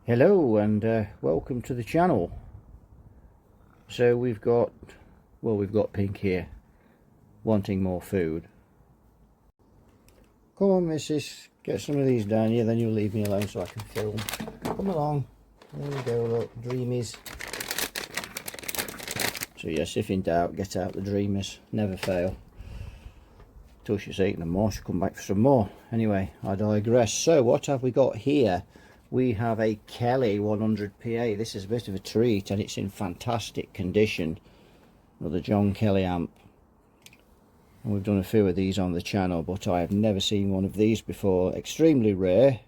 Hello and welcome to the channel. So we've got Pink here wanting more food. Come on, missus, get some of these down here, then you'll leave me alone so I can film. Come along. There we go, look, dreamies. So yes, if in doubt, get out the dreamies, never fail. Till she's eaten them more, she'll come back for some more. Anyway, I digress. So what have we got here? We have a Kelly 100PA. This is a bit of a treat and it's in fantastic condition. Another John Kelly amp. And we've done a few of these on the channel, but I have never seen one of these before. Extremely rare.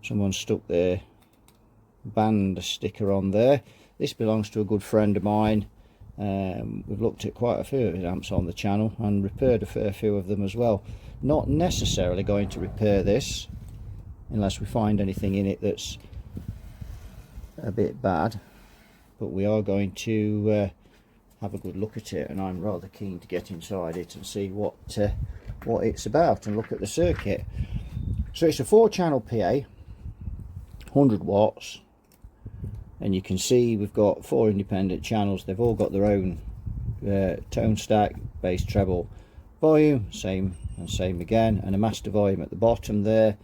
Someone stuck their band sticker on there. This belongs to a good friend of mine. We've looked at quite a few of his amps on the channel and repaired a fair few of them as well. Not necessarily going to repair this unless we find anything in it that's a bit bad, but we are going to have a good look at it, and I'm rather keen to get inside it and see what it's about and look at the circuit. So it's a 4-channel PA, 100 watts, and you can see we've got 4 independent channels. They've all got their own tone stack, bass, treble, volume, same and same again, and a master volume at the bottom there.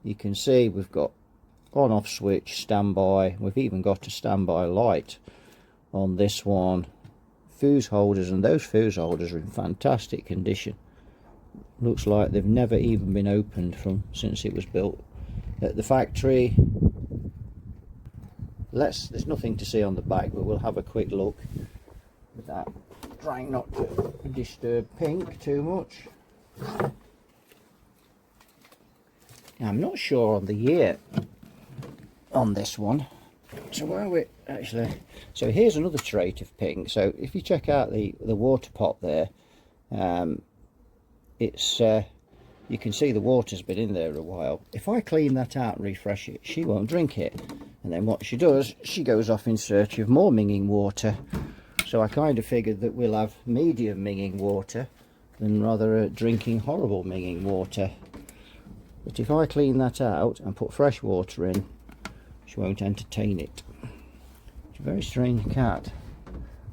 You can see we've got on-off switch, standby. We've even got a standby light on this one. Fuse holders, and those fuse holders are in fantastic condition. Looks like they've never even been opened since it was built at the factory. There's nothing to see on the back, but we'll have a quick look without trying not to disturb Pink too much. I'm not sure on the year on this one, so where are we actually? So here's another trait of Pink. So if you check out the water pot there, it's you can see the water's been in there a while. If I clean that out and refresh it, she won't drink it, and then what she does, she goes off in search of more minging water. So I kind of figured that we'll have medium minging water than rather drinking horrible minging water. But if I clean that out and put fresh water in, she won't entertain it. It's a very strange cat.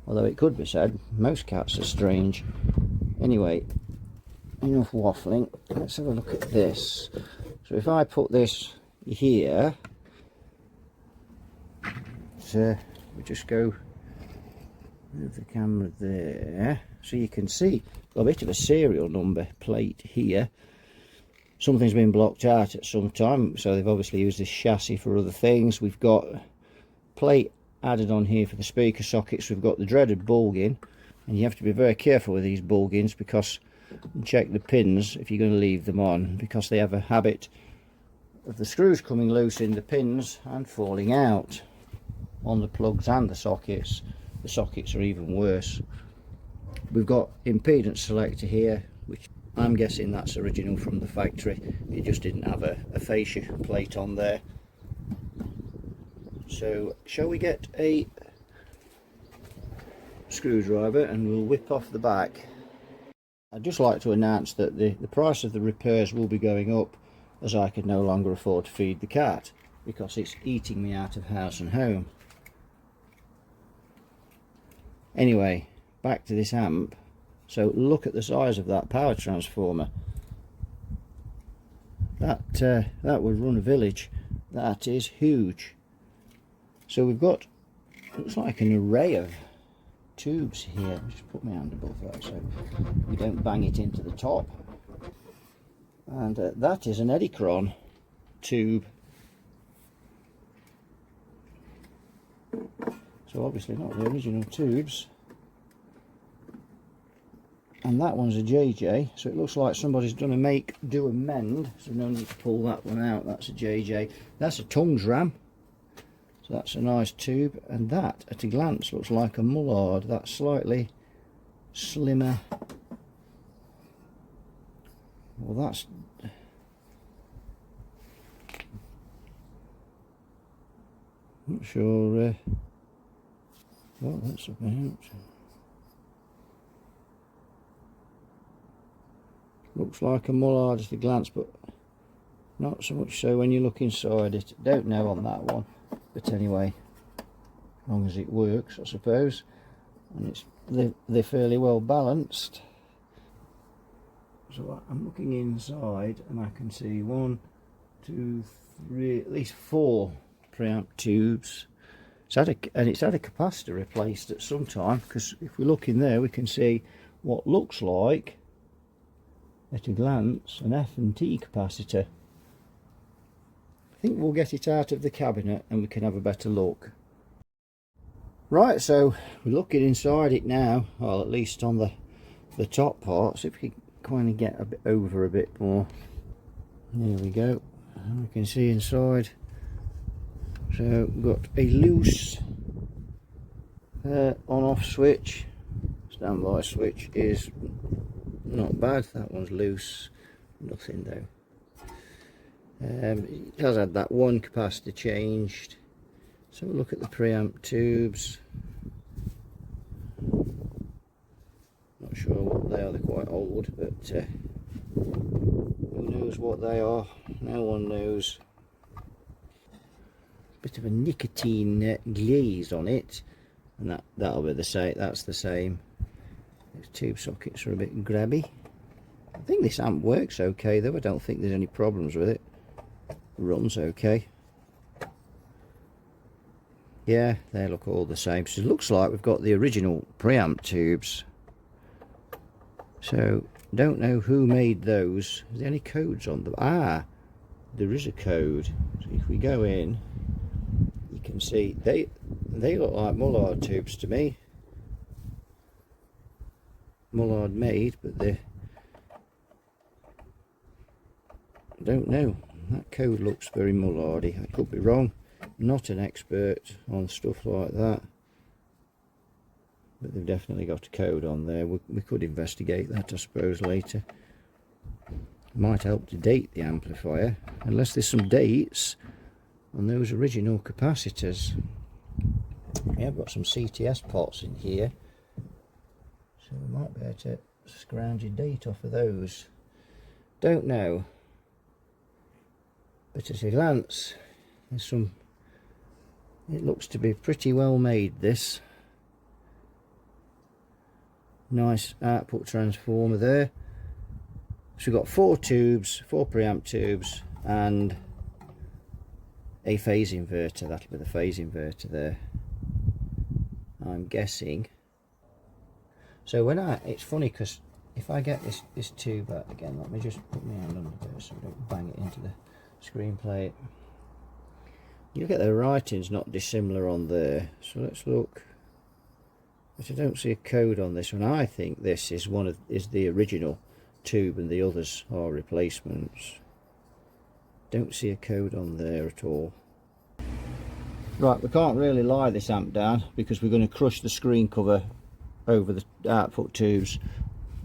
Although it could be said, most cats are strange. Anyway, enough waffling. Let's have a look at this. So if I put this here, so we just go, move the camera there, so you can see got a bit of a serial number plate here. Something's been blocked out at some time, so they've obviously used this chassis for other things. We've got a plate added on here for the speaker sockets. We've got the dreaded bulging, and you have to be very careful with these bulgings because check the pins if you're going to leave them on, because they have a habit of the screws coming loose in the pins and falling out on the plugs and the sockets. The sockets are even worse. We've got impedance selector here, which I'm guessing that's original from the factory. It just didn't have a fascia plate on there. So shall we get a screwdriver and we'll whip off the back. I'd just like to announce that the price of the repairs will be going up, as I could no longer afford to feed the cat because it's eating me out of house and home. Anyway, back to this amp. So look at the size of that power transformer. That would run a village. That is huge. So we've got, looks like an array of tubes here. Just put my hand above that so we don't bang it into the top. And that is an Eddicron tube. So obviously not the original tubes. And that one's a JJ, so it looks like somebody's done a make, do, amend, so no need to pull that one out. That's a JJ. That's a tongs ram, so that's a nice tube. And that, at a glance, looks like a Mullard. That's slightly slimmer. Well, that's... not sure what that's about. Looks like a Mullard at a glance, but Not so much so when you look inside it. Don't know on that one, but anyway, as long as it works, I suppose, and they're fairly well balanced. So I'm looking inside and I can see 1, 2, 3, at least 4 preamp tubes. It's had a capacitor replaced at some time, because if we look in there we can see what looks like at a glance an F&T capacitor. I think we'll get it out of the cabinet and we can have a better look. Right, so we're looking inside it now, well, at least on the top part. See if we can kind of get a bit over a bit more. There we go, and we can see inside. So we've got a loose on-off switch. Standby switch is not bad, that one's loose, nothing though. It has had that one capacitor changed. So we'll look at the preamp tubes. Not sure what they are, they're quite old, but who knows what they are? No one knows. Bit of a nicotine glaze on it, and that'll be the same. That's the same. These tube sockets are a bit grabby. I think this amp works okay though. I don't think there's any problems with it. Runs okay. Yeah, they look all the same. So it looks like we've got the original preamp tubes. So don't know who made those. Is there any codes on them? Ah, there is a code. So if we go in, you can see they look like Mullard tubes to me. Mullard made, but I don't know. That code looks very Mullardy. I could be wrong. Not an expert on stuff like that, but they've definitely got a code on there. We could investigate that, I suppose, later. Might help to date the amplifier, unless there's some dates on those original capacitors. Yeah, I've got some CTS pots in here, so we might be able to scrounge a date off of those. Don't know, but at a glance there's some. It looks to be pretty well made, this. Nice output transformer there. So we've got 4 tubes, 4 preamp tubes, and a phase inverter. That'll be the phase inverter there, I'm guessing. So when it's funny because if I get this tube out again, let me just put my hand on it there so I don't bang it into the screen plate. You get the writing's not dissimilar on there, so let's look. But I don't see a code on this one. I think this is is the original tube and the others are replacements. Don't see a code on there at all. Right, we can't really lie this amp down because we're going to crush the screen cover over the output tubes,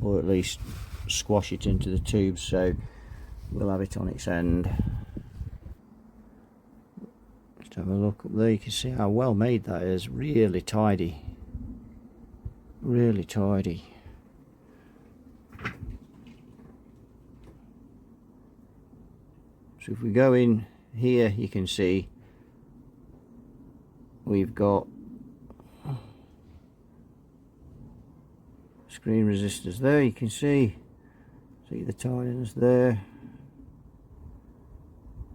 or at least squash it into the tubes, so we'll have it on its end. Just have a look up there, you can see how well made that is. Really tidy, really tidy. So if we go in here, you can see we've got screen resistors there. You can see the tidiness there.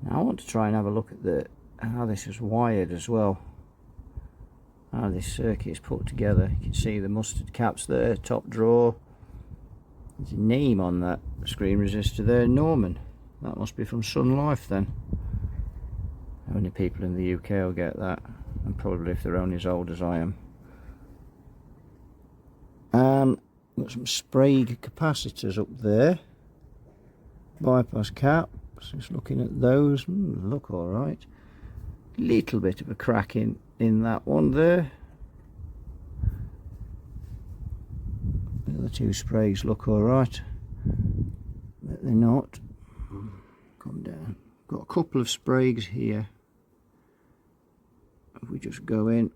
Now I want to try and have a look at how this is wired as well, how this circuit is put together. You can see the mustard caps there, top drawer. There's a name on that screen resistor there, Norman. That must be from Sun Life then. Only people in the UK will get that, and probably if they're only as old as I am. Got some Sprague capacitors up there, bypass caps. Just looking at those, look all right. Little bit of a crack in that one there. The other 2 Spragues look all right, but they're not. Come down. Got a couple of Spragues here. If we just go in,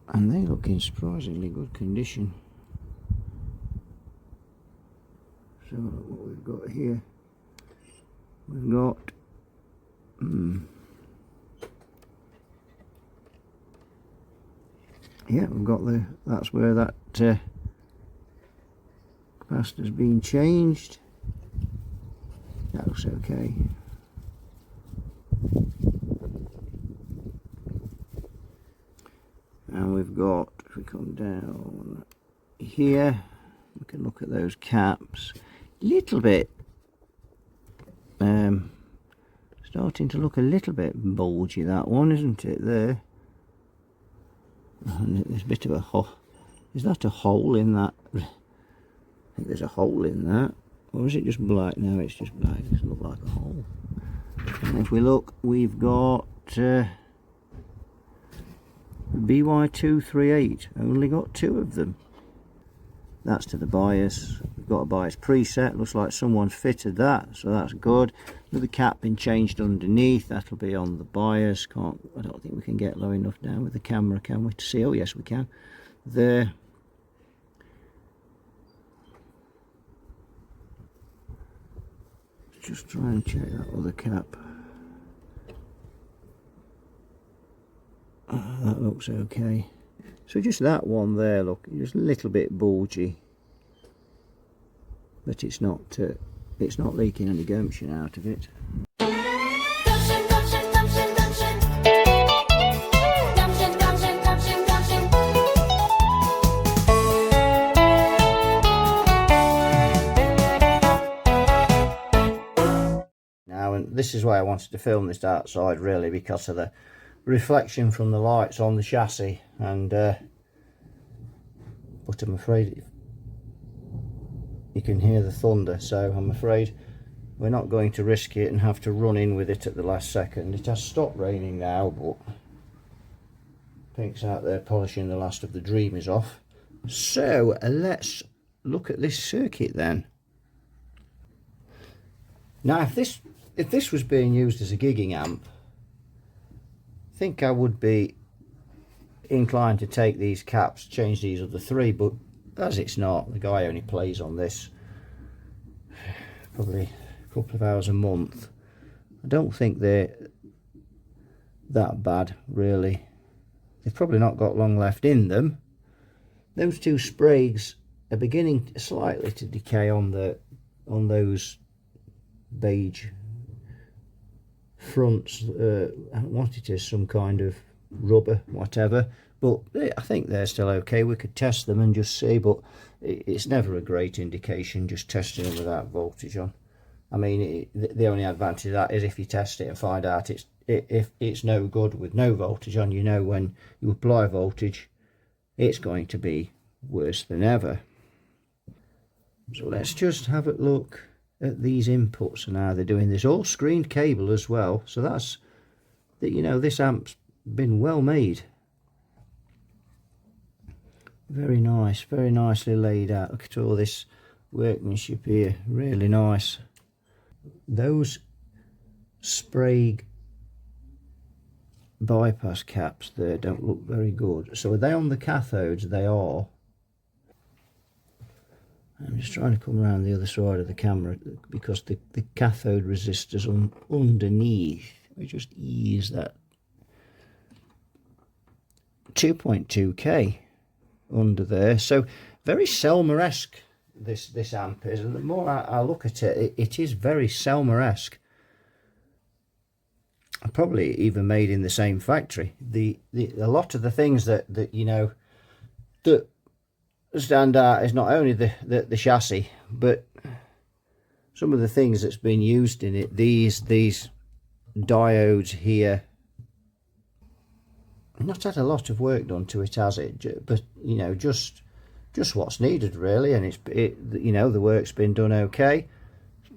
and they look in surprisingly good condition. So what we've got here, we've got yeah, we've got that's where that capacitor's been changed. That looks okay. And we've got, if we come down here, we can look at those caps. Little bit starting to look a little bit bulgy, that one, isn't it, there? And there's a bit of a hole. Is that a hole in that? I think there's a hole in that. Or is it just black? No, it's just black. It doesn't look like a hole. And if we look, we've got BY238. Only got 2 of them. That's to the bias. We've got a bias preset. Looks like someone fitted that, so that's good. Another cap been changed underneath. That'll be on the bias. I don't think we can get low enough down with the camera, can we, to see? Oh yes, we can. There. Just try and check that other cap. That looks okay. So just that one there, look, just a little bit bulgy, but it's not leaking any gumption out of it. Now, and this is why I wanted to film this outside, really, because of the reflection from the lights on the chassis, and but I'm afraid you can hear the thunder, so I'm afraid we're not going to risk it and have to run in with it at the last second. It has stopped raining now, but Pink's out there polishing the last of the Dreamers off. So let's look at this circuit then. Now, if this was being used as a gigging amp, I think I would be inclined to take these caps, change these other 3, but as it's not, the guy only plays on this probably a couple of hours a month. I don't think they're that bad, really. They've probably not got long left in them. Those 2 sprays are beginning slightly to decay on those beige fronts. I want it as some kind of rubber, whatever, but I think they're still okay. We could test them and just see, but it's never a great indication just testing them without voltage on. I mean, the only advantage of that is if you test it and find out if it's no good with no voltage on, you know when you apply voltage it's going to be worse than ever. So let's just have a look at these inputs and how they're doing this. All screened cable as well, so that's that, you know, this amp's been well made. Very nice, very nicely laid out. Look at all this workmanship here, really nice. Those Sprague bypass caps there don't look very good. So are they on the cathodes? They are. I'm just trying to come around the other side of the camera because the cathode resistors underneath, we just ease that. 2.2k under there, so very Selmer-esque this amp is, and the more I look at it, it is very Selmer-esque. Probably even made in the same factory. A lot of the things that you know that stand out is not only the chassis, but some of the things that's been used in it. These diodes here, not had a lot of work done to it, has it? But you know, just what's needed really, and you know, the work's been done okay.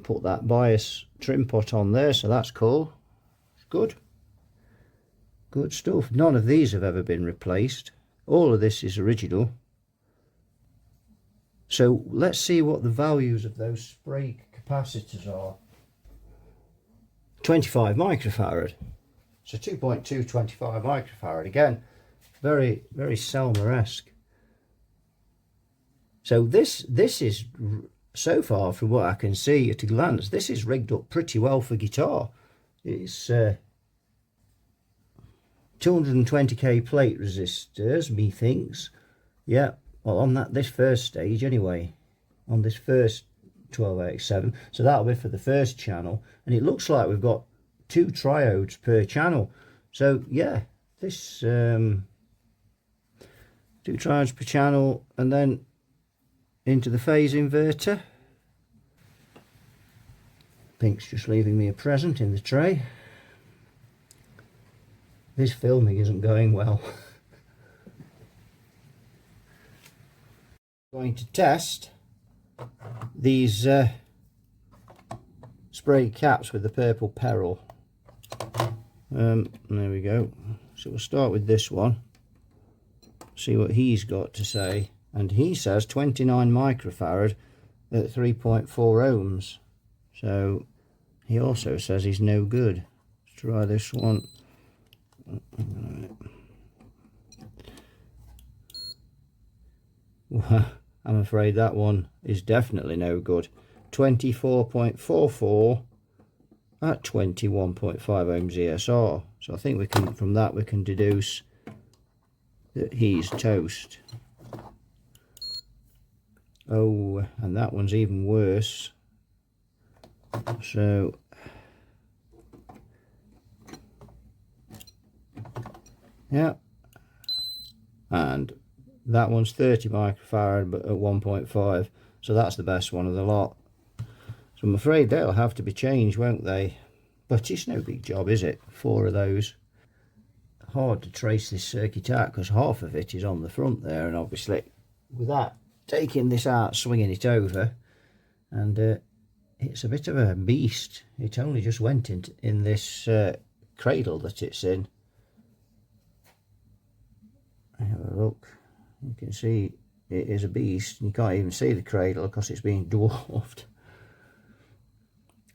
Put that bias trim pot on there, so that's cool. Good stuff. None of these have ever been replaced. All of this is original. So let's see what the values of those Sprague capacitors are. 25 microfarad. So 2.2 25 microfarad. Again, very, very Selmer-esque. So this is so far from what I can see at a glance, this is rigged up pretty well for guitar. It's 220k plate resistors, methinks. Yeah, well, on this first stage anyway, on this first 1287, so that'll be for the first channel, and it looks like we've got 2 triodes per channel. So yeah, this 2 triodes per channel, and then into the phase inverter. Pink's just leaving me a present in the tray. This filming isn't going well. Going to test these spray caps with the purple peril. There we go. So we'll start with this one, see what he's got to say, and he says 29 microfarad at 3.4 ohms. So he also says he's no good. Let's try this one. I'm afraid that one is definitely no good. 24.44 at 21.5 ohms ESR. So I think we can, from that we can deduce that he's toast. Oh, and that one's even worse. So yeah, and that one's 30 microfarad but at 1.5, so that's the best one of the lot. So I'm afraid they'll have to be changed, won't they? But it's no big job, is it? 4 of those. Hard to trace this circuit out because half of it is on the front there, and obviously with that, taking this out, swinging it over, and it's a bit of a beast. It only just went in this cradle that it's in. Have a look. You can see it is a beast. You can't even see the cradle because it's being dwarfed.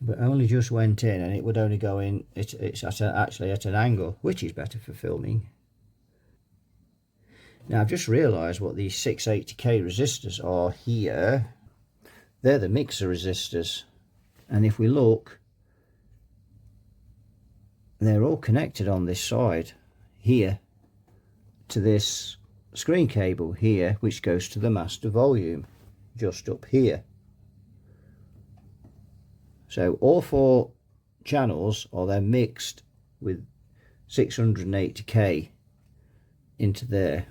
But only just went in, and it would only go in. It's actually at an angle, which is better for filming. Now I've just realised what these 680k resistors are here. They're the mixer resistors, and if we look, they're all connected on this side here to this screen cable here, which goes to the master volume just up here. So all 4 channels are then mixed with 680k into there.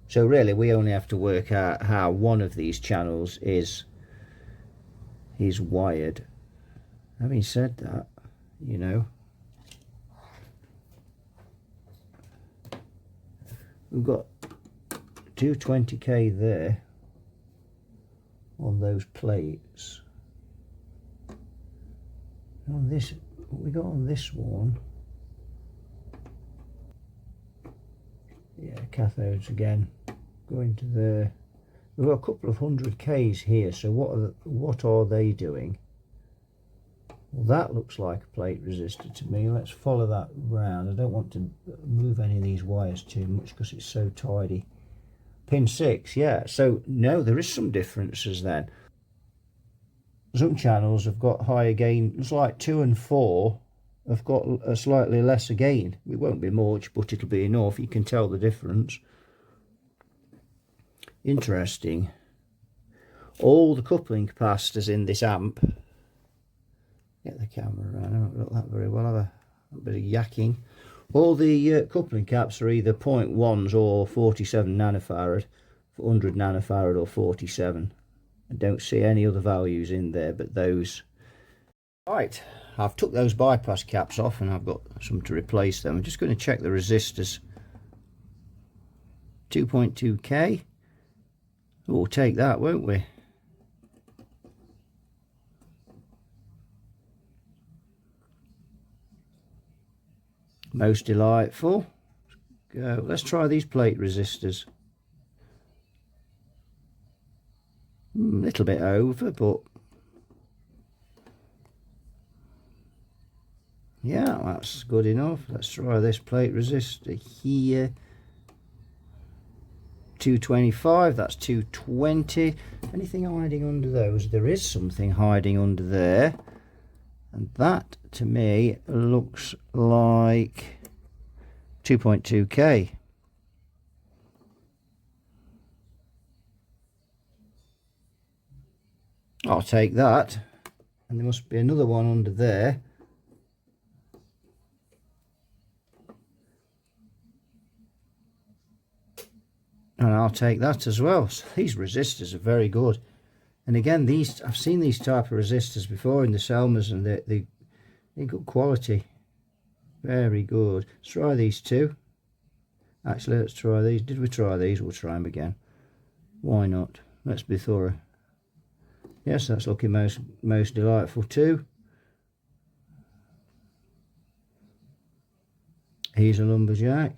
So really we only have to work out how one of these channels is wired. Having said that, you know, we've got 220k there on those plates. On this, what we got on this one, yeah, cathodes again going to there. We've got a couple of 100k's here. So what are they doing? Well, that looks like a plate resistor to me. Let's follow that round. I don't want to move any of these wires too much because it's so tidy. Pin 6, yeah. So no, there is some differences then. Some channels have got higher gain. It's like 2 and 4 have got a slightly lesser gain. It won't be much, but it'll be enough. You can tell the difference. Interesting. All the coupling capacitors in this amp. Get the camera around. I don't look that very well. Have a bit of yakking. All the coupling caps are either 0.1s or 47 nanofarad, 100 nanofarad or 47. I don't see any other values in there but those. Right, I've took those bypass caps off and I've got some to replace them. I'm just going to check the resistors. 2.2k. We'll take that, won't we? Most delightful. Go. Let's try these plate resistors. A little bit over, but yeah, that's good enough. Let's try this plate resistor here. 225, that's 220. Anything hiding under those? There is something hiding under there, and that to me looks like 2.2k. I'll take that. And there must be another one under there. And I'll take that as well. So these resistors are very good. And again, these, I've seen these type of resistors before in the Selmas, and they're good quality. Very good. Let's try these two. Actually, let's try these. Did we try these? We'll try them again. Why not? Let's be thorough. Yes, that's looking most delightful too. He's a lumberjack.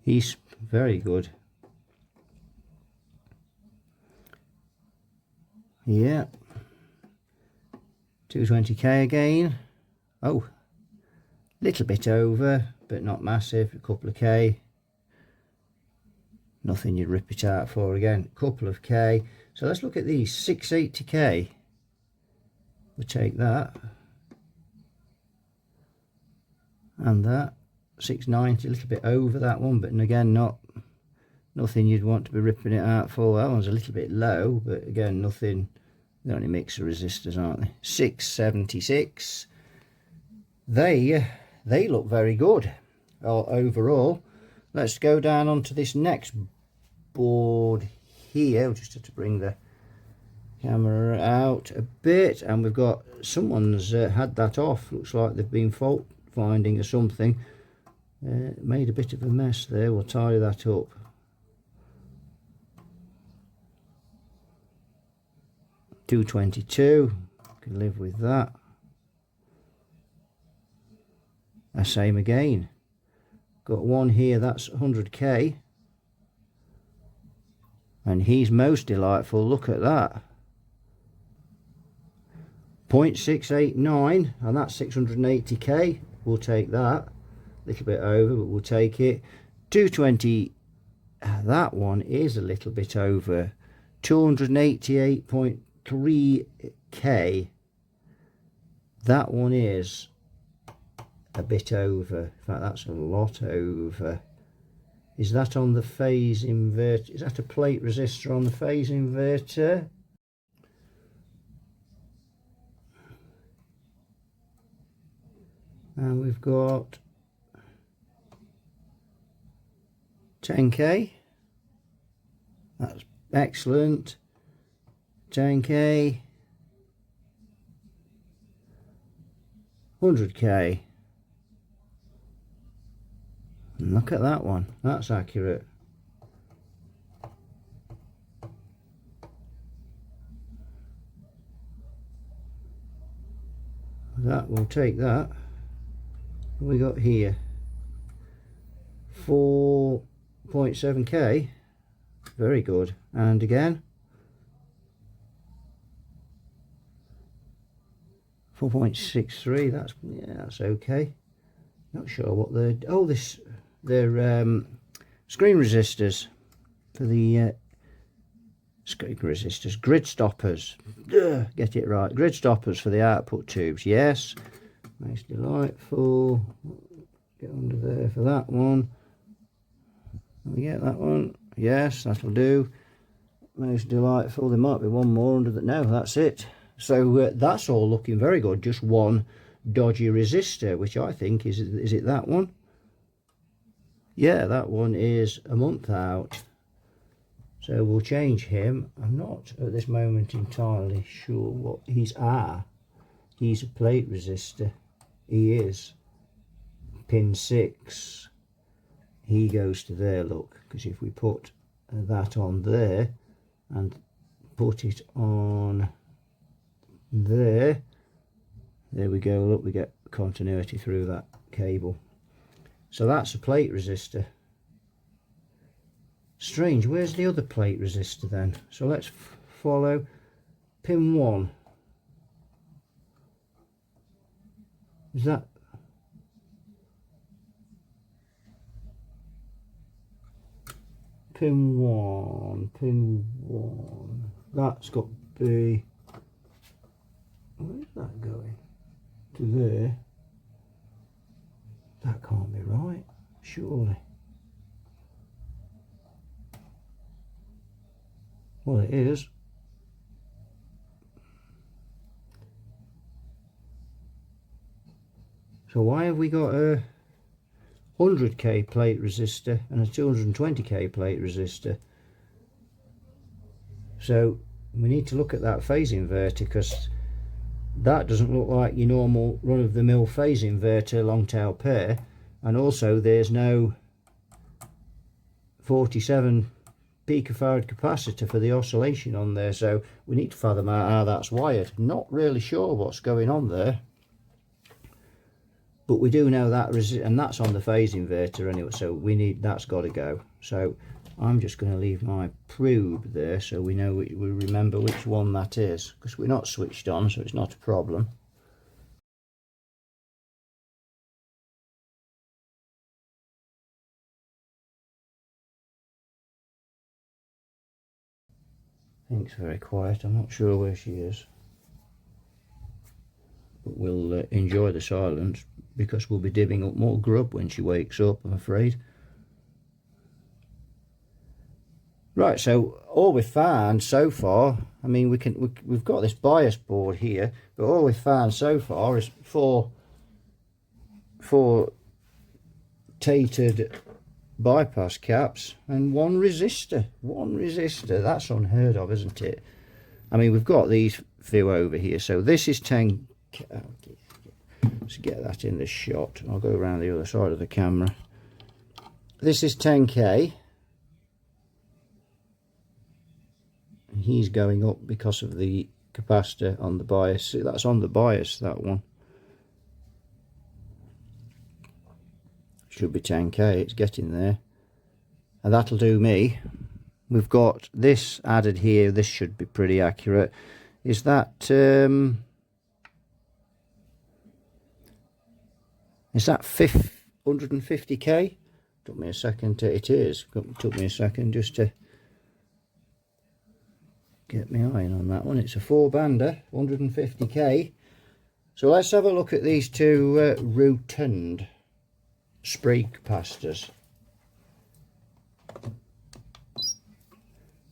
He's very good. Yeah. 220k again. Oh, little bit over, but not massive. A couple of k. Nothing you'd rip it out for again. A couple of k. So let's look at these. 680k. We'll take that. And that. 690, a little bit over that one, but again, nothing you'd want to be ripping it out for. That one's a little bit low, but again, nothing. They're only mixer resistors, aren't they? 676. They look very good overall. Let's go down onto this next board here. We'll just have to bring the camera out a bit, and we've got someone's had that off. Looks like they've been fault finding or something. Made a bit of a mess there. We'll tidy that up. $222, can live with that. Same again. Got one here, that's 100k, and he's most delightful. Look at that. 0.689, and that's 680k. We'll take that. A little bit over, but we'll take it. 220, that one is a little bit over. 288.3k. That one is a bit over. In fact, that's a lot over. Is that on the phase inverter? Is that a plate resistor on the phase inverter? And we've got 10k. That's excellent. 10k. 100k. Look at that one. That's accurate. That will take that. What we got here? 4.7k. Very good. And again, 4.63. That's, yeah, that's okay. Not sure what they're, oh, they're screen resistors for the screen resistors, grid stoppers. Get it right. Grid stoppers for the output tubes. Yes. Nice, delightful. Get under there for that one. Let me get that one. Yes, that'll do. Most delightful. There might be one more under that. No, that's it. So that's all looking very good. Just one dodgy resistor, which I think is it that one? Yeah, that one is a month out. So we'll change him. I'm not at this moment entirely sure what he's. He's a plate resistor. He is. Pin 6. He goes to there, look, because if we put that on there and put it on there we go, look, we get continuity through that cable. So that's a plate resistor. Strange, where's the other plate resistor then? So let's follow pin 1. Is that pin 1, pin 1? That's got to be, where's that going? To there. That can't be right, surely. Well, it is. So why have we got a 100k plate resistor and a 220k plate resistor? So we need to look at that phase inverter, because that doesn't look like your normal run-of-the-mill phase inverter long tail pair, and also there's no 47 picofarad capacitor for the oscillation on there, so we need to fathom out how that's wired. Not really sure what's going on there, but we do know that, and that's on the phase inverter anyway, so we need, that's got to go. So I'm just going to leave my probe there so we know, we remember which one that is, because we're not switched on, so it's not a problem. Pink's very quiet, I'm not sure where she is, but we'll enjoy the silence, because we'll be dibbing up more grub when she wakes up, I'm afraid. Right, so all we've found so far, I mean, we've got this bias board here, but all we've found so far is four tatered bypass caps and one resistor. That's unheard of, isn't it? I mean, we've got these few over here, so this is 10. Let's get that in the shot. I'll go around the other side of the camera. This is 10k. He's going up because of the capacitor on the bias. See, that's on the bias, that one. Should be 10k, it's getting there. And that'll do me. We've got this added here, this should be pretty accurate. Is that 150k? Took me a second to, it is. Took me a second just to get my eye on that one. It's a 4-bander, 150k. So let's have a look at these two rotund spray capacitors.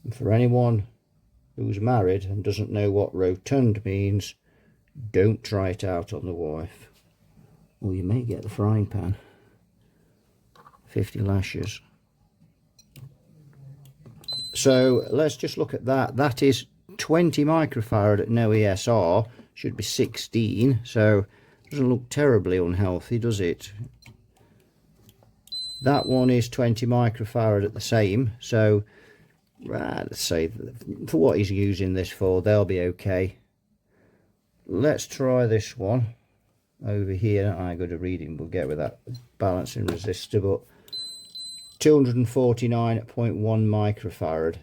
And for anyone who's married and doesn't know what rotund means, don't try it out on the wife, or you may get the frying pan. 50 lashes. So let's just look at that. That is 20 microfarad at no ESR, should be 16, so it doesn't look terribly unhealthy, does it? That one is 20 microfarad at the same, so let's say for what he's using this for, they'll be okay. Let's try this one over here. I got a reading we'll get with that balancing resistor, but 249.1 microfarad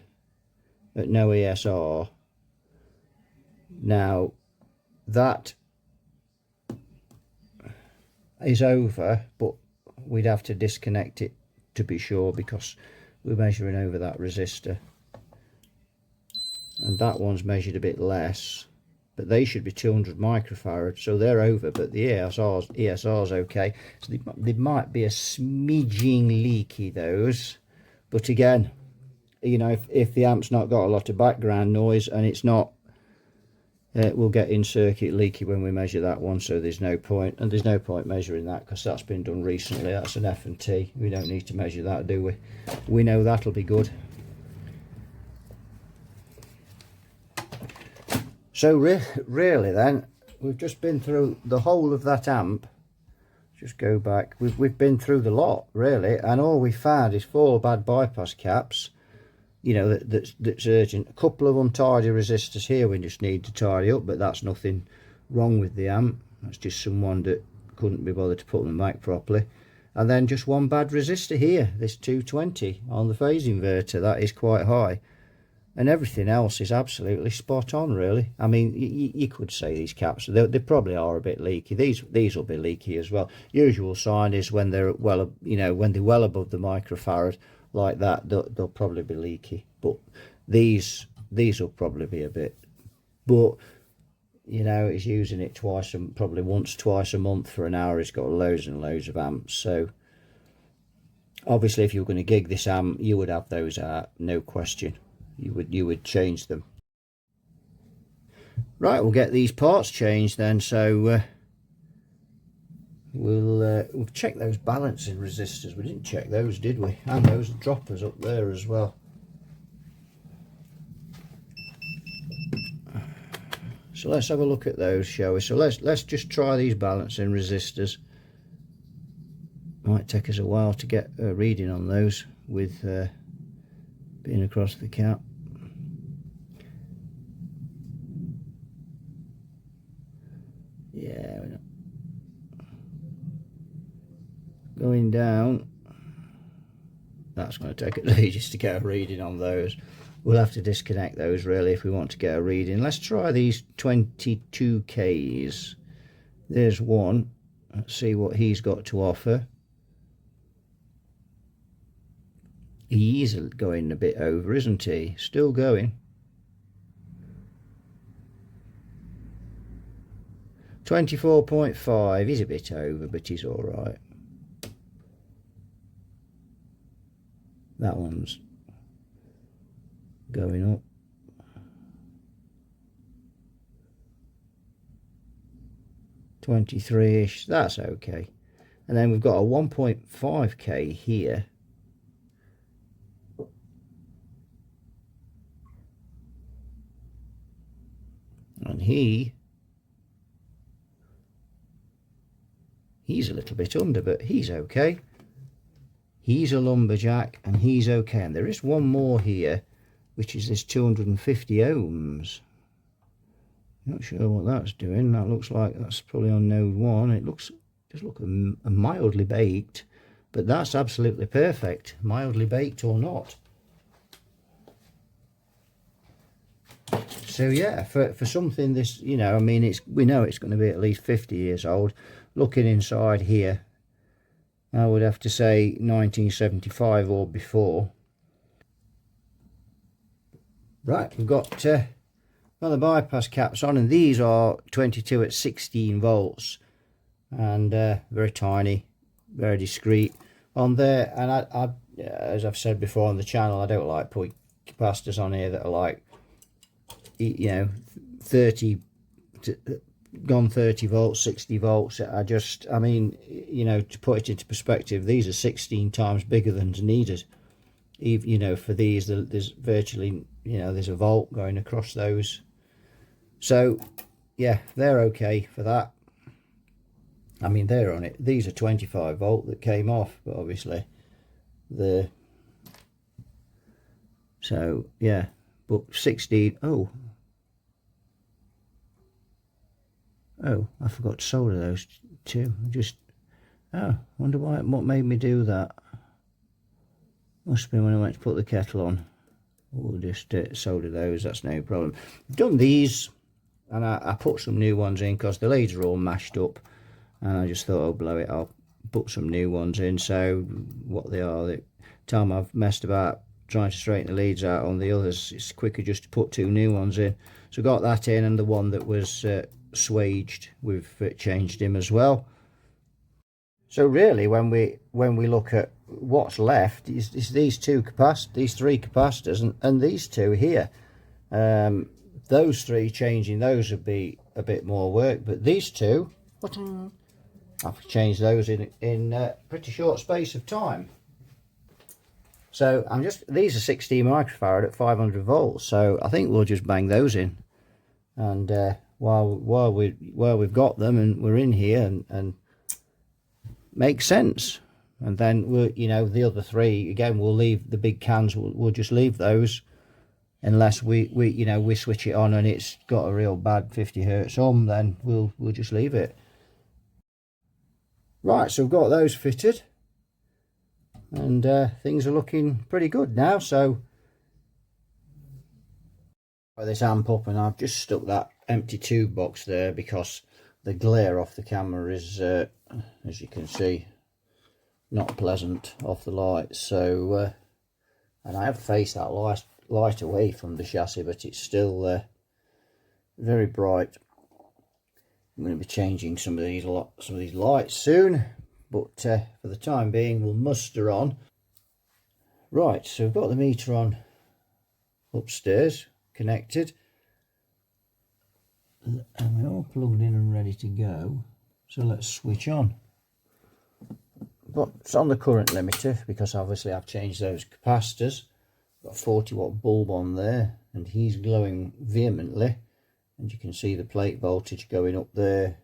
at no ESR. Now that is over, but we'd have to disconnect it to be sure, because we're measuring over that resistor, and that one's measured a bit less, but they should be 200 microfarad, so they're over, but the ESR's okay. So they might be a smidging leaky, those, but again, you know, if the amp's not got a lot of background noise and it's not, we'll get in circuit leaky when we measure that one, so there's no point, and there's no point measuring that because that's been done recently. That's an F&T, we don't need to measure that, do we? We know that'll be good. So really then, we've just been through the whole of that amp. Just go back, we've been through the lot really, and all we found is 4 bad bypass caps, you know, that's urgent. A couple of untidy resistors here we just need to tidy up, but that's nothing wrong with the amp, that's just someone that couldn't be bothered to put them back properly. And then just one bad resistor here, this 220 on the phase inverter, that is quite high. and everything else is absolutely spot on, really. I mean, you could say these caps, they probably are a bit leaky. These will be leaky as well. Usual sign is when they're well, you know, when they're well above the microfarad like that, they'll probably be leaky. But these will probably be a bit. But you know, he's using it probably once, twice a month for an hour. He's got loads and loads of amps. So obviously, if you were going to gig this amp, you would have those out, no question. You would change them. Right, we'll get these parts changed then. So we'll check those balancing resistors. We didn't check those, did we? And those droppers up there as well. So let's have a look at those, shall we? So let's just try these balancing resistors. Might take us a while to get a reading on those with being across the cap. Yeah, going down. That's going to take us ages to get a reading on those. We'll have to disconnect those really if we want to get a reading. Let's try these 22Ks. There's one. Let's see what he's got to offer. He's going a bit over, isn't he? Still going. 24.5. He's a bit over, but he's all right. That one's going up. $23-ish. That's okay. And then we've got a 1.5K here. And he's a little bit under, but he's okay. He's a lumberjack and he's okay. And there is one more here, which is this 250 ohms. Not sure what that's doing. That looks like that's probably on node 1. It does look a mildly baked, but that's absolutely perfect, mildly baked or not. So yeah, for something this, you know, I mean, we know it's going to be at least 50 years old. Looking inside here, I would have to say 1975 or before. Right, we've got the bypass caps on, and these are 22 at 16 volts, and very tiny, very discreet on there. And I, as I've said before on the channel, I don't like putting capacitors on here that are like, you know, 30 gone 30 volts, 60 volts. I mean, you know, to put it into perspective, these are 16 times bigger than's needed. Even, you know, for these, there's virtually, you know, there's a volt going across those. So yeah, they're okay for that. I mean, they're on it. These are 25 volt that came off, but obviously so yeah, but 16. Oh, I forgot to solder those two. Wonder what made me do that. Must have been when I went to put the kettle on. We'll just solder those, that's no problem. I've done these, and I put some new ones in because the leads are all mashed up, and I just thought, I'll blow it, I'll put some new ones in. So what they are, the time I've messed about trying to straighten the leads out on the others, it's quicker just to put two new ones in. So got that in, and the one that was swaged, we've changed him as well. So really, when we look at what's left, is these three capacitors and these two here. Those three, changing those would be a bit more work, but these two, I've changed those in a pretty short space of time. So these are 16 microfarad at 500 volts, so I think we'll just bang those in. And while we've got them and we're in here and makes sense. And then we'll, you know, the other three again, we'll leave the big cans, we'll just leave those unless we you know, we switch it on and it's got a real bad 50 hertz on, then we'll just leave it. Right, so we've got those fitted, and things are looking pretty good now. So This amp up, and I've just stuck that empty tube box there because the glare off the camera is, as you can see, not pleasant off the light. So, and I have faced that light away from the chassis, but it's still very bright. I'm going to be changing some of these lights soon, but for the time being, we'll muster on. Right, so we've got the meter on upstairs, connected, and we're all plugged in and ready to go. So let's switch on. But it's on the current limiter because obviously I've changed those capacitors. Got a 40-watt bulb on there, and he's glowing vehemently, and you can see the plate voltage going up there.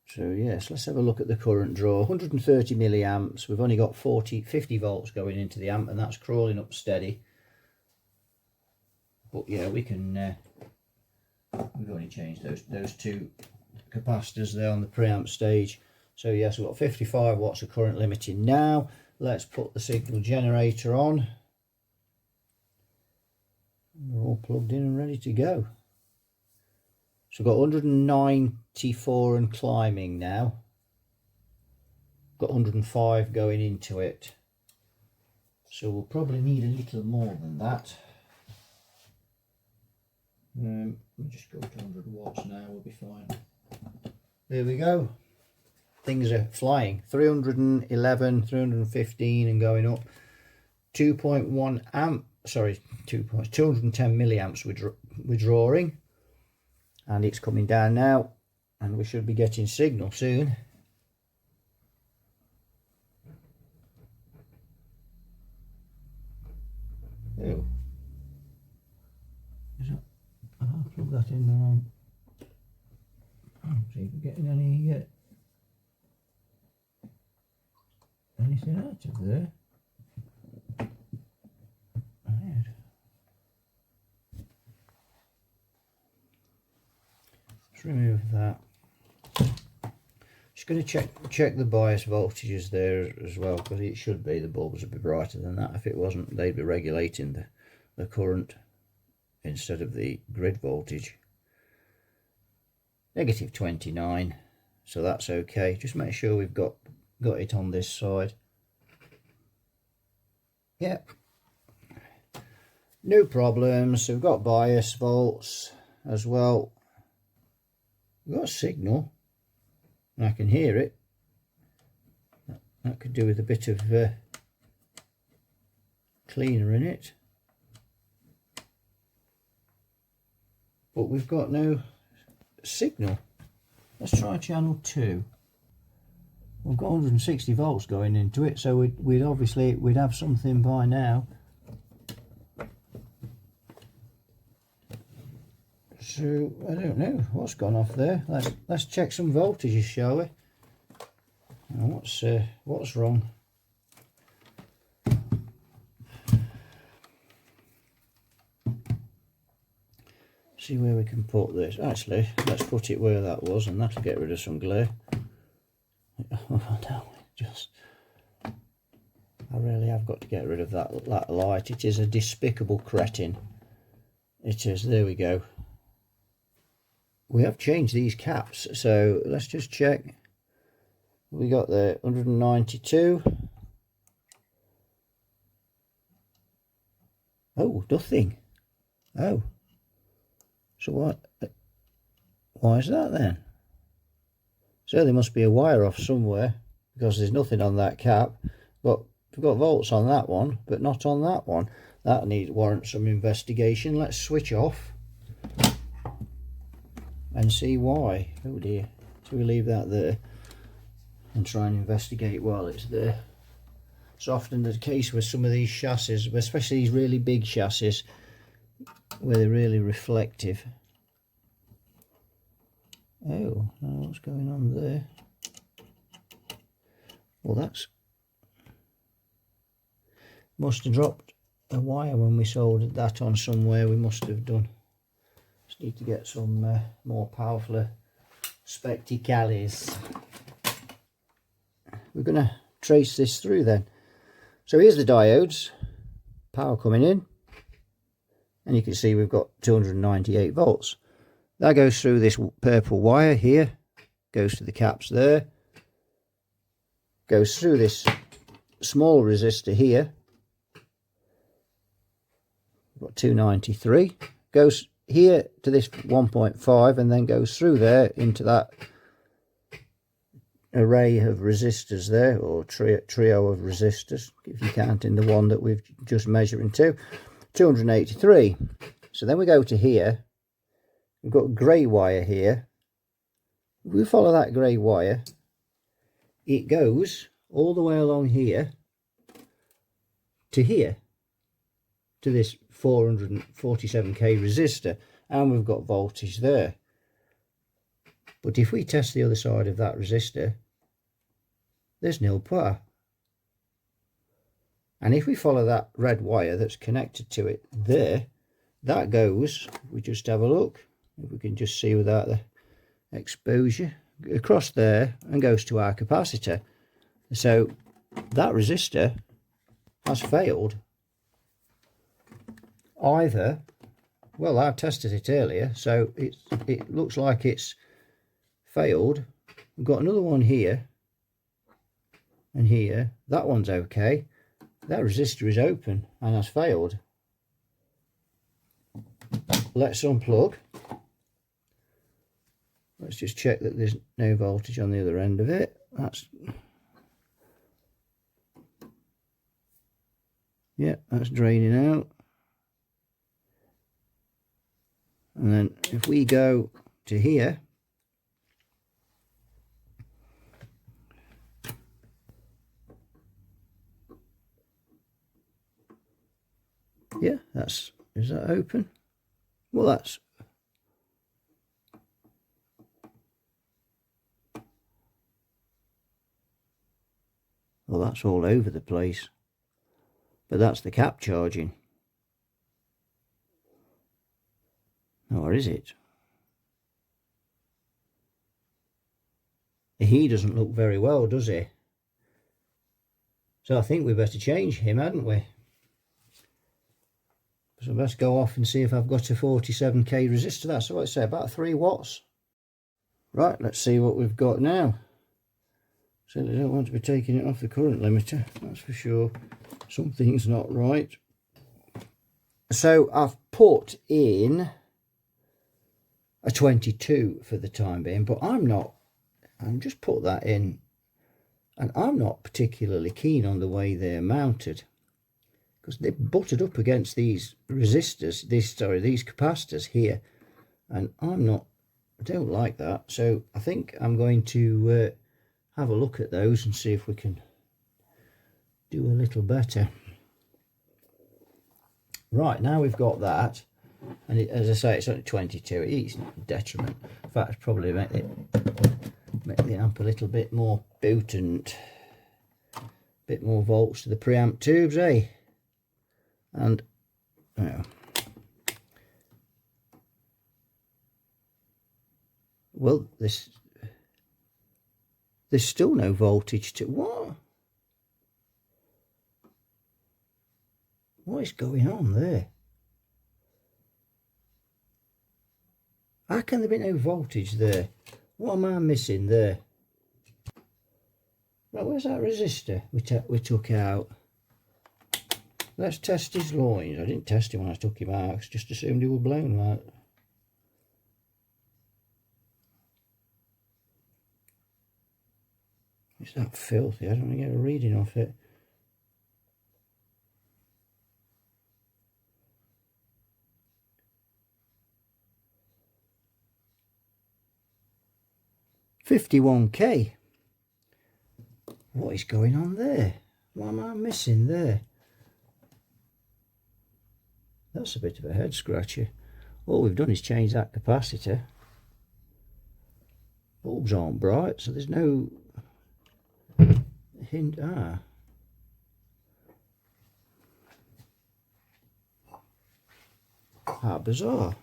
So yes, let's have a look at the current draw. 130 milliamps. We've only got 50 volts going into the amp, and that's crawling up steady. But yeah, we can. We've only changed those two capacitors there on the preamp stage. So yes, we've got 55 watts of current limiting now. Let's put the signal generator on. We're all plugged in and ready to go. So we've got 194 and climbing now. Got 105 going into it. So we'll probably need a little more than that. We'll just go to 100 watts now, we'll be fine. There we go. Things are flying. 311, 315 and going up. 2.1 amp, sorry, 210 milliamps we're drawing. And it's coming down now, and we should be getting signal soon. Oh, I'll plug that in now. See if we're getting anything out of there. Right. Let's remove that. Just going to check the bias voltages there as well, because it should be, the bulbs would be brighter than that. If it wasn't, they'd be regulating the current instead of the grid voltage. Negative 29, so that's okay. Just make sure we've got it on this side. Yep, no problems. So we've got bias volts as well. We've got a signal, and I can hear it. That could do with a bit of cleaner in it. But we've got no signal. Let's try channel 2. We've got 160 volts going into it, so we'd obviously have something by now. So I don't know what's gone off there. Let's check some voltages, shall we? Now, what's wrong? See where we can put this. Actually, let's put it where that was, and that'll get rid of some glare. Oh no, I really have got to get rid of that light. It is a despicable cretin. It is. There we go. We have changed these caps, so let's just check. We got the 192. Oh, nothing. Oh. So why is that then? So there must be a wire off somewhere, because there's nothing on that cap. But we've got volts on that one, but not on that one. That warrants some investigation. Let's switch off and see why. Oh dear. So we leave that there and try and investigate while it's there. It's often the case with some of these chassis, especially these really big chassis, where they're really reflective. Oh, what's going on there? Well, that's must have dropped a wire when we soldered that on somewhere. We must have done. Just need to get some more powerful spectacles. we're going to trace this through then. So here's the diodes, power coming in, and you can see we've got 298 volts. That goes through this purple wire here, goes to the caps there, goes through this small resistor here, we've got 293, goes here to this 1.5 and then goes through there into that array of resistors there, or trio of resistors if you count in the one that we've just measuring to, 283. So then we go to here, we've got a grey wire here. If we follow that grey wire, it goes all the way along here to here, to this 447k resistor, and we've got voltage there. But if we test the other side of that resistor, there's nil power. And if we follow that red wire that's connected to it there, that goes, we just have a look, if we can just see without the exposure, across there and goes to our capacitor. So that resistor has failed. Either, well, I tested it earlier, so it looks like it's failed. We've got another one here and here. That one's okay. That resistor is open and has failed. Let's unplug. Let's just check that there's no voltage on the other end of it. That's draining out. And then if we go to here, yeah, is that open? Well, that's all over the place, but that's the cap charging. Or is it? He doesn't look very well, does he? So I think we better change him, hadn't we? So let's go off and see if I've got a 47k resistor. That's what I say, about 3 watts. Right, let's see what we've got now. Certainly don't want to be taking it off the current limiter, that's for sure. Something's not right. So I've put in a 22 for the time being, but I'm just put that in, and I'm not particularly keen on the way they're mounted, because they're butted up against these resistors, these capacitors here, and I don't like that. So I think I'm going to have a look at those and see if we can do a little better. Right, now we've got that, and as I say, it's only 22. It's not a detriment. In fact, it's probably make the amp a little bit more potent, a bit more volts to the preamp tubes, eh? And well, there's still no voltage to what is going on there? How can there be no voltage there? What am I missing there? Right, where's that resistor we took out? Let's test his loins. I didn't test him when I took him out, I just assumed he was blown right. It's that filthy, I don't want to get a reading off it. $51k. What is going on there? What am I missing there? That's a bit of a head scratcher. All we've done is change that capacitor. Bulbs aren't bright, so there's no hint. How bizarre.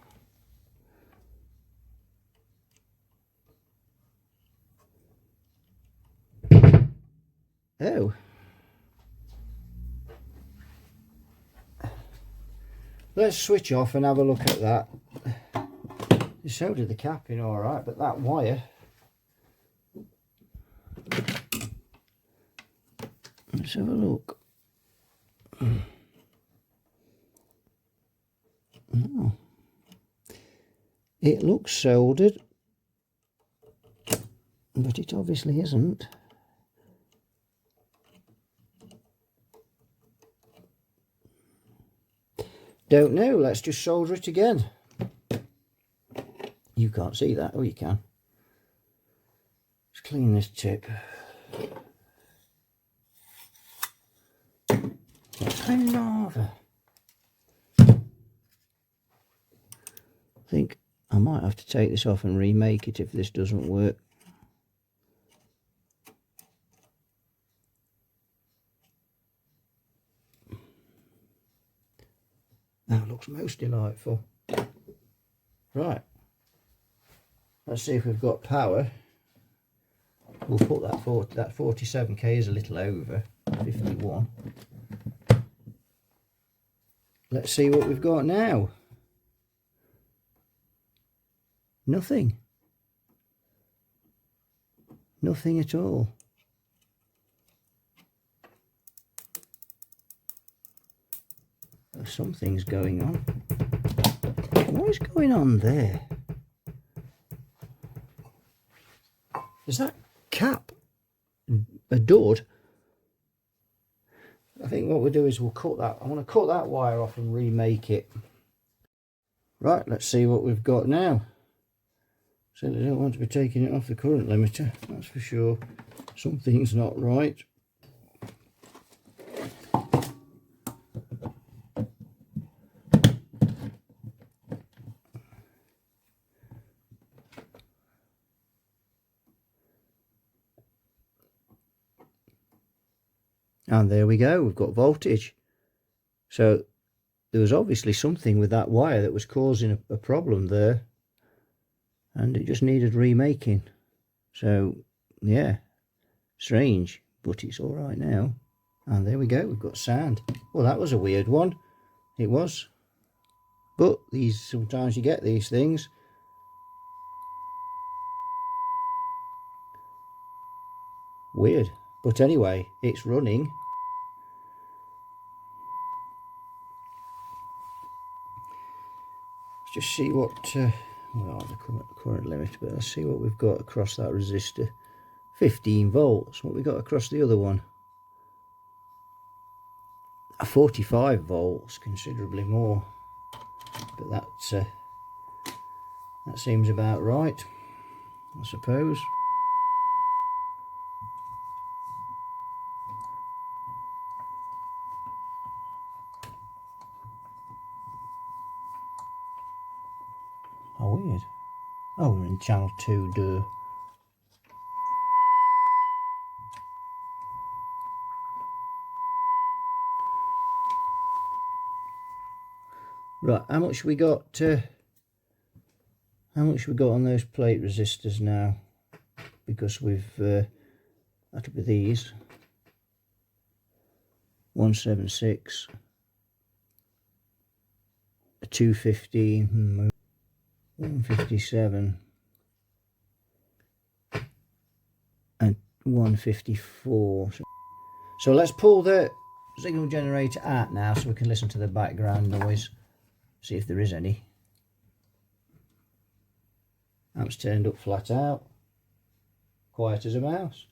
let's switch off and have a look at that. So did the capping alright, but that wire, let's have a look. Oh. It looks soldered, but it obviously isn't. Don't know, let's just solder it again. You can't see that. Oh, you can. Let's clean this tip. Lava. I think I might have to take this off and remake it if this doesn't work. That looks most delightful. Right. Let's see if we've got power. We'll put that 47k is a little over 51. Let's see what we've got now. Nothing. Nothing at all. Something's going on. What is going on there? Is that cap a dud? I think what we'll do is we'll cut that. I want to cut that wire off and remake it. Right, let's see what we've got now. Certainly don't want to be taking it off the current limiter, that's for sure. Something's not right. And there we go, we've got voltage. So there was obviously something with that wire that was causing a problem there, and it just needed remaking. So yeah, strange, but it's all right now. And there we go, we've got sound. Well, that was a weird one. It was, but sometimes you get these things. Weird, but anyway, it's running. Let's just see what well, the current limit, but let's see what we've got across that resistor. 15 volts. What we got across the other one? 45 volts, considerably more. But that seems about right, I suppose. Oh, weird. Oh, we're in channel 2, duh. Right, how much we got? How much we got on those plate resistors now? Because we've that'll be these. 176, a 215, 157, and 154. So let's pull the signal generator out now so we can listen to the background noise, see if there is any. Amp's turned up flat out, quiet as a mouse.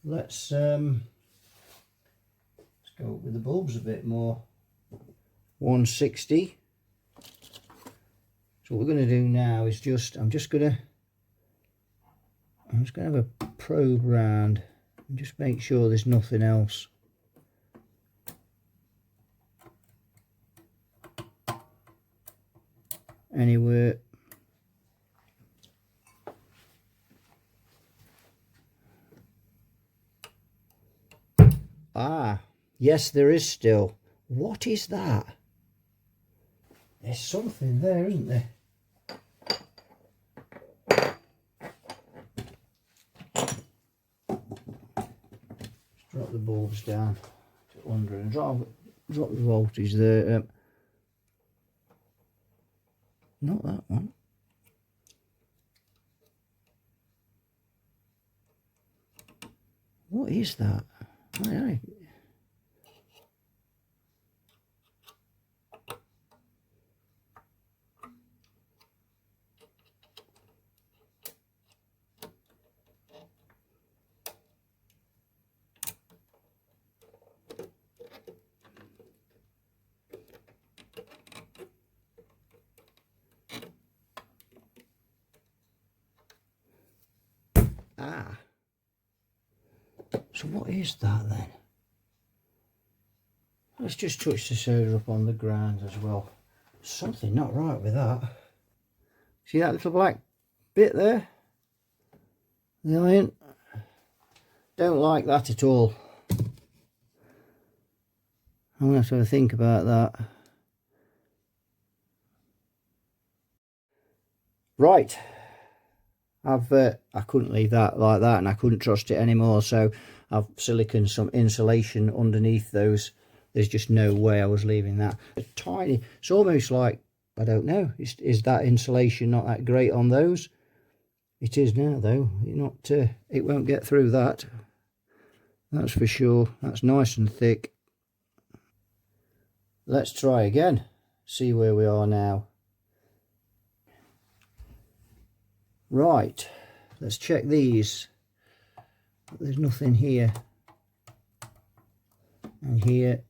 Let's go up with the bulbs a bit more. 160. So what we're going to do now is I'm just going to have a probe round and just make sure there's nothing else. Anywhere. Ah, yes, there is still. What is that? There's something there, isn't there? Just drop the bulbs down to under and drop. drop the voltage there. Not that one. What is that? I Ah. So what is that then? Let's just touch the solder up on the ground as well. Something not right with that. See that little black bit there? The iron. Don't like that at all. I'm going to have to have a think about that. Right. I couldn't leave that like that, and I couldn't trust it anymore, so I've siliconed some insulation underneath those. There's just no way I was leaving that. It's tiny. It's almost like, I don't know, is that insulation not that great on those? It is now though. It won't get through that. That's for sure. That's nice and thick. Let's try again. See where we are now. Right, let's check these. There's nothing here. And here.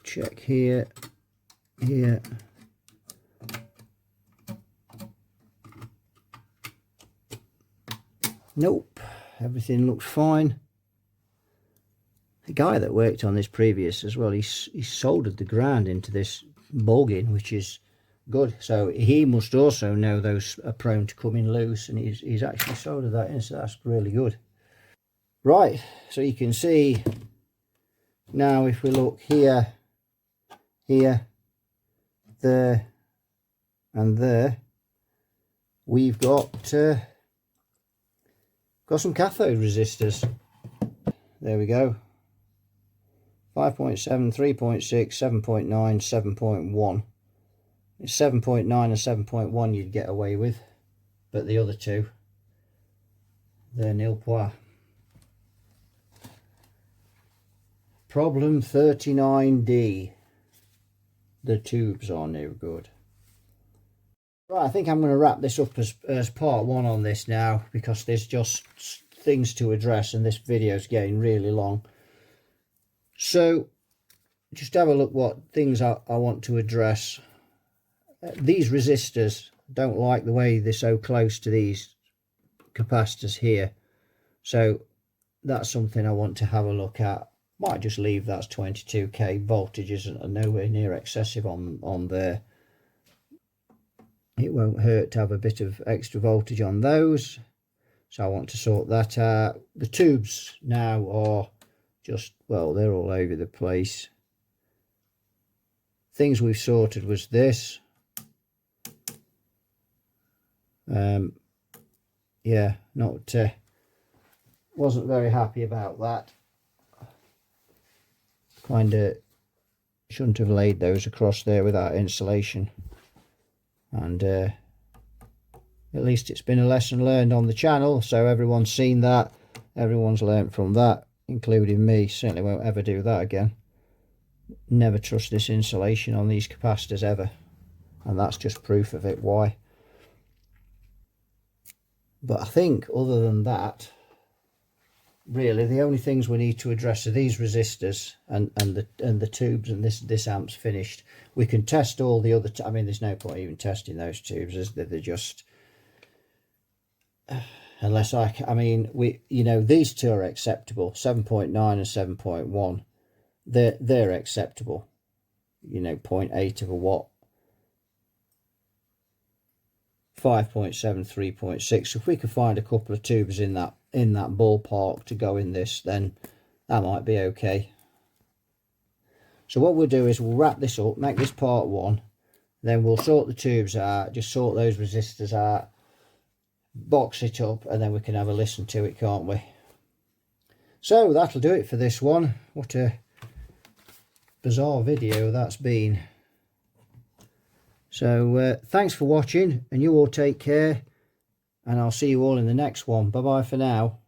Check here. Here. Nope, everything looks fine. The guy that worked on this previous as well, he soldered the ground into this boggin, which is good. So he must also know those are prone to coming loose, and he's actually soldered that in, so that's really good. Right, so you can see now if we look here, here, there and there, we've got some cathode resistors. There we go. 5.7, 3.6, 7.9, 7.1. It's 7.9 and 7.1 you'd get away with, but the other two, they're nil pois. Problem 39D. The tubes are no good. Right, I think I'm going to wrap this up as part one on this now, because there's just things to address and this video is getting really long. So just have a look what things I want to address. These resistors, don't like the way they're so close to these capacitors here, so that's something I want to have a look at. Might just leave that's 22k voltages and nowhere near excessive on there. It won't hurt to have a bit of extra voltage on those, so I want to sort that out. The tubes now are just, well, they're all over the place. Things we've sorted was this. Yeah, wasn't very happy about that. Kind of shouldn't have laid those across there without insulation. And at least it's been a lesson learned on the channel, so everyone's seen that, everyone's learnt from that, including me. Certainly won't ever do that again. Never trust this insulation on these capacitors ever, and that's just proof of it why. But I think other than that, really the only things we need to address are these resistors and the tubes, and this amp's finished. We can test all the other I mean, there's no point even testing those tubes, is there? They're just unless I mean, these two are acceptable, 7.9 and 7.1. They're acceptable, 0.8 of a watt. 5.7, 3.6. If we could find a couple of tubes in that ballpark to go in this, then that might be okay. So what we'll do is we'll wrap this up, make this part one, then we'll sort the tubes out, just sort those resistors out, box it up, and then we can have a listen to it, can't we? So that'll do it for this one. What a bizarre video that's been. So thanks for watching, and you all take care, and I'll see you all in the next one. Bye bye for now.